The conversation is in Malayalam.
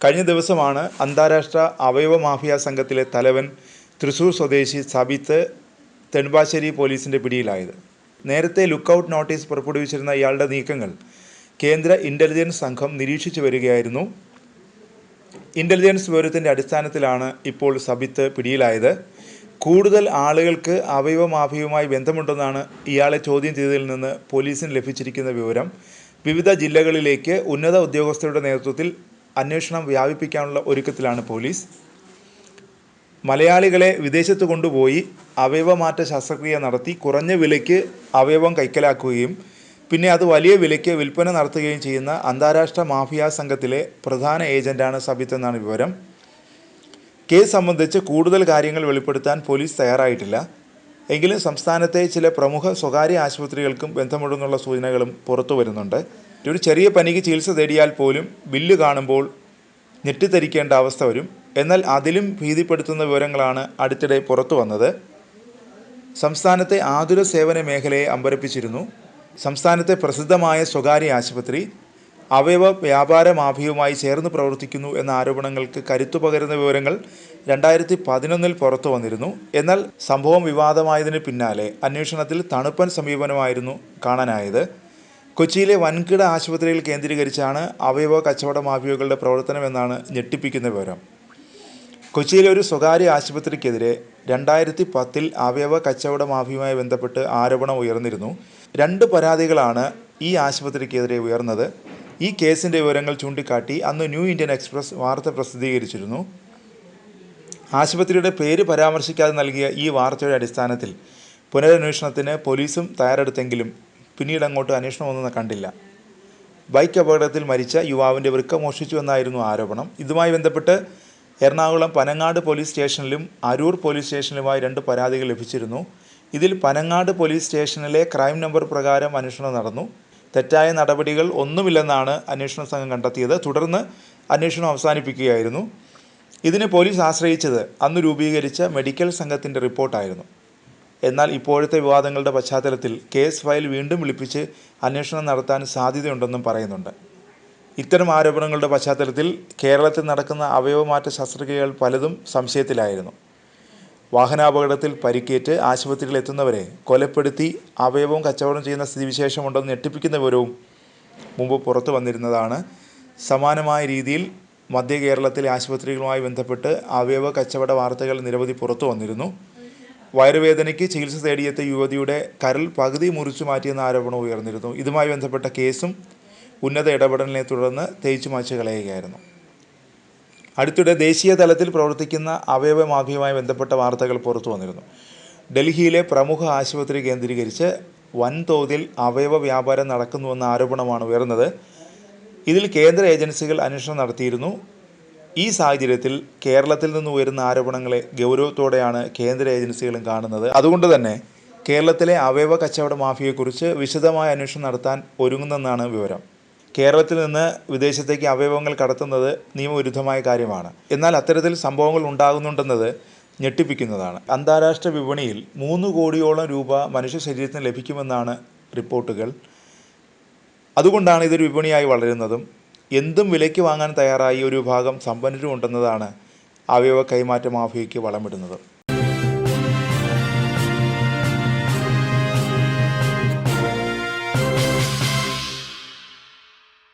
കഴിഞ്ഞ ദിവസമാണ് അന്താരാഷ്ട്ര അവയവ മാഫിയ സംഘത്തിലെ തലവൻ തൃശൂർ സ്വദേശി സബിത്ത് നെടുമ്പാശ്ശേരി പോലീസിൻ്റെ പിടിയിലായത്. നേരത്തെ ലുക്കൌട്ട് നോട്ടീസ് പുറപ്പെടുവിച്ചിരുന്ന ഇയാളുടെ നീക്കങ്ങൾ കേന്ദ്ര ഇൻ്റലിജൻസ് സംഘം നിരീക്ഷിച്ചു വരികയായിരുന്നു. ഇൻ്റലിജൻസ് വിവരത്തിൻ്റെ അടിസ്ഥാനത്തിലാണ് ഇപ്പോൾ സബിത്ത് പിടിയിലായത്. കൂടുതൽ ആളുകൾക്ക് അവയവ മാഫിയയുമായി ബന്ധമുണ്ടെന്നാണ് ഇയാളെ ചോദ്യം ചെയ്തതിൽ നിന്ന് പോലീസിന് ലഭിച്ചിരിക്കുന്ന വിവരം. വിവിധ ജില്ലകളിലേക്ക് ഉന്നത ഉദ്യോഗസ്ഥരുടെ നേതൃത്വത്തിൽ അന്വേഷണം വ്യാപിപ്പിക്കാനുള്ള ഒരുക്കത്തിലാണ് പോലീസ്. മലയാളികളെ വിദേശത്ത് കൊണ്ടുപോയി അവയവമാറ്റ ശസ്ത്രക്രിയ നടത്തി കുറഞ്ഞ വിലയ്ക്ക് അവയവം കൈക്കലാക്കുകയും പിന്നെ അത് വലിയ വിലയ്ക്ക് വിൽപ്പന നടത്തുകയും ചെയ്യുന്ന അന്താരാഷ്ട്ര മാഫിയ സംഘത്തിലെ പ്രധാന ഏജന്റാണ് സബിത്ത് എന്നാണ് വിവരം. കേസ് സംബന്ധിച്ച് കൂടുതൽ കാര്യങ്ങൾ വെളിപ്പെടുത്താൻ പോലീസ് തയ്യാറായിട്ടില്ല. എങ്കിലും സംസ്ഥാനത്തെ ചില പ്രമുഖ സ്വകാര്യ ആശുപത്രികൾക്കും ബന്ധമുണ്ടെന്നുള്ള സൂചനകളും പുറത്തു വരുന്നുണ്ട്. ഒരു ചെറിയ പനിക്ക് ചികിത്സ തേടിയാൽ പോലും ബില്ല് കാണുമ്പോൾ ഞെട്ടിത്തരിക്കേണ്ട അവസ്ഥ വരും. എന്നാൽ അതിലും ഭീതിപ്പെടുത്തുന്ന വിവരങ്ങളാണ് അടുത്തിടെ പുറത്തു വന്നത്. സംസ്ഥാനത്തെ ആതുര സേവന മേഖലയെ അമ്പരപ്പിച്ചിരുന്നു. സംസ്ഥാനത്തെ പ്രസിദ്ധമായ സ്വകാര്യ ആശുപത്രി അവയവ വ്യാപാര മാഫിയയുമായി ചേർന്ന് പ്രവർത്തിക്കുന്നു എന്ന ആരോപണങ്ങൾക്ക് കരുത്തു പകരുന്ന വിവരങ്ങൾ 2011 പുറത്തു വന്നിരുന്നു. എന്നാൽ സംഭവം വിവാദമായതിന് പിന്നാലെ അന്വേഷണത്തിൽ തണുപ്പൻ സമീപനമായിരുന്നു കാണാനായത്. കൊച്ചിയിലെ വൻകിട ആശുപത്രികൾ കേന്ദ്രീകരിച്ചാണ് അവയവ കച്ചവട മാഫിയകളുടെ പ്രവർത്തനമെന്നാണ് ഞെട്ടിപ്പിക്കുന്ന വിവരം. കൊച്ചിയിലെ ഒരു സ്വകാര്യ ആശുപത്രിക്കെതിരെ 2010 അവയവ കച്ചവട മാഫിയയുമായി ബന്ധപ്പെട്ട് ആരോപണം ഉയർന്നിരുന്നു. 2 പരാതികളാണ് ഈ ആശുപത്രിക്കെതിരെ ഉയർന്നത്. ഈ കേസിൻ്റെ വിവരങ്ങൾ ചൂണ്ടിക്കാട്ടി അന്ന് ന്യൂ ഇന്ത്യൻ എക്സ്പ്രസ് വാർത്ത പ്രസിദ്ധീകരിച്ചിരുന്നു. ആശുപത്രിയുടെ പേര് പരാമർശിക്കാതെ നൽകിയ ഈ വാർത്തയുടെ അടിസ്ഥാനത്തിൽ പുനരന്വേഷണത്തിന് പോലീസും തയ്യാറെടുത്തെങ്കിലും പിന്നീട് അങ്ങോട്ട് അന്വേഷണമൊന്നും കണ്ടില്ല. ബൈക്ക് അപകടത്തിൽ മരിച്ച യുവാവിൻ്റെ വൃക്ക മോഷ്ടിച്ചു എന്നായിരുന്നു ആരോപണം. ഇതുമായി ബന്ധപ്പെട്ട് എറണാകുളം പനങ്ങാട് പോലീസ് സ്റ്റേഷനിലും അരൂർ പോലീസ് സ്റ്റേഷനിലുമായി 2 പരാതികൾ ലഭിച്ചിരുന്നു. ഇതിൽ പനങ്ങാട് പോലീസ് സ്റ്റേഷനിലെ ക്രൈം നമ്പർ പ്രകാരം അന്വേഷണം നടന്നു. തെറ്റായ നടപടികൾ ഒന്നുമില്ലെന്നാണ് അന്വേഷണ സംഘം കണ്ടെത്തിയത്. തുടർന്ന് അന്വേഷണം അവസാനിപ്പിക്കുകയായിരുന്നു. ഇതിന് പോലീസ് ആശ്രയിച്ചത് അന്ന് രൂപീകരിച്ച മെഡിക്കൽ സംഘത്തിൻ്റെ റിപ്പോർട്ടായിരുന്നു. എന്നാൽ ഇപ്പോഴത്തെ വിവാദങ്ങളുടെ പശ്ചാത്തലത്തിൽ കേസ് ഫയൽ വീണ്ടും വിളിപ്പിച്ച് അന്വേഷണം നടത്താൻ സാധ്യതയുണ്ടെന്നും പറയുന്നുണ്ട്. ഇത്തരം ആരോപണങ്ങളുടെ പശ്ചാത്തലത്തിൽ കേരളത്തിൽ നടക്കുന്ന അവയവമാറ്റ ശസ്ത്രക്രിയകൾ പലതും സംശയത്തിലായിരുന്നു. വാഹനാപകടത്തിൽ പരിക്കേറ്റ് ആശുപത്രിയിൽ എത്തുന്നവരെ കൊലപ്പെടുത്തി അവയവം കച്ചവടം ചെയ്യുന്ന സ്ഥിതിവിശേഷമുണ്ടെന്ന് ഞെട്ടിപ്പിക്കുന്ന വിവരവും മുമ്പ് പുറത്തു വന്നിരുന്നതാണ്. സമാനമായ രീതിയിൽ മധ്യ കേരളത്തിലെ ആശുപത്രികളുമായി ബന്ധപ്പെട്ട് അവയവ കച്ചവട വാർത്തകൾ നിരവധി പുറത്തു വന്നിരുന്നു. വയറുവേദനയ്ക്ക് ചികിത്സ തേടിയെത്തിയ യുവതിയുടെ കരൾ പകുതി മുറിച്ചു മാറ്റിയെന്ന ആരോപണം ഉയർന്നിരുന്നു. ഇതുമായി ബന്ധപ്പെട്ട കേസും ഉന്നത ഇടപെടലിനെ തുടർന്ന് തേച്ചു മാച്ച് കളയുകയായിരുന്നു. അടുത്തിടെ ദേശീയ തലത്തിൽ പ്രവർത്തിക്കുന്ന അവയവ മാഫിയയുമായി ബന്ധപ്പെട്ട വാർത്തകൾ പുറത്തു വന്നിരുന്നു. ഡൽഹിയിലെ പ്രമുഖ ആശുപത്രി കേന്ദ്രീകരിച്ച് വൻതോതിൽ അവയവ വ്യാപാരം നടക്കുന്നുവെന്ന ആരോപണമാണ് ഉയർന്നത്. ഇതിൽ കേന്ദ്ര ഏജൻസികൾ അന്വേഷണം നടത്തിയിരുന്നു. ഈ സാഹചര്യത്തിൽ കേരളത്തിൽ നിന്ന് ഉയരുന്ന ആരോപണങ്ങളെ ഗൗരവത്തോടെയാണ് കേന്ദ്ര ഏജൻസികളും കാണുന്നത്. അതുകൊണ്ട് തന്നെ കേരളത്തിലെ അവയവ കച്ചവട മാഫിയയെക്കുറിച്ച് വിശദമായ അന്വേഷണം നടത്താൻ ഒരുങ്ങുന്നെന്നാണ് വിവരം. കേരളത്തിൽ നിന്ന് വിദേശത്തേക്ക് അവയവങ്ങൾ കടത്തുന്നത് നിയമവിരുദ്ധമായ കാര്യമാണ്. എന്നാൽ അത്തരത്തിൽ സംഭവങ്ങൾ ഉണ്ടാകുന്നുണ്ടെന്നത് ഞെട്ടിപ്പിക്കുന്നതാണ്. അന്താരാഷ്ട്ര വിപണിയിൽ 3 കോടിയോളം രൂപ മനുഷ്യ ശരീരത്തിന് ലഭിക്കുമെന്നാണ് റിപ്പോർട്ടുകൾ. അതുകൊണ്ടാണ് ഇതൊരു വിപണിയായി വളരുന്നതും എന്തും വിലയ്ക്ക് വാങ്ങാൻ തയ്യാറായി ഒരു വിഭാഗം സമ്പന്നരും ഉണ്ടെന്നതാണ് അവയവ കൈമാറ്റ മാഫിയയ്ക്ക് വളമിടുന്നത്.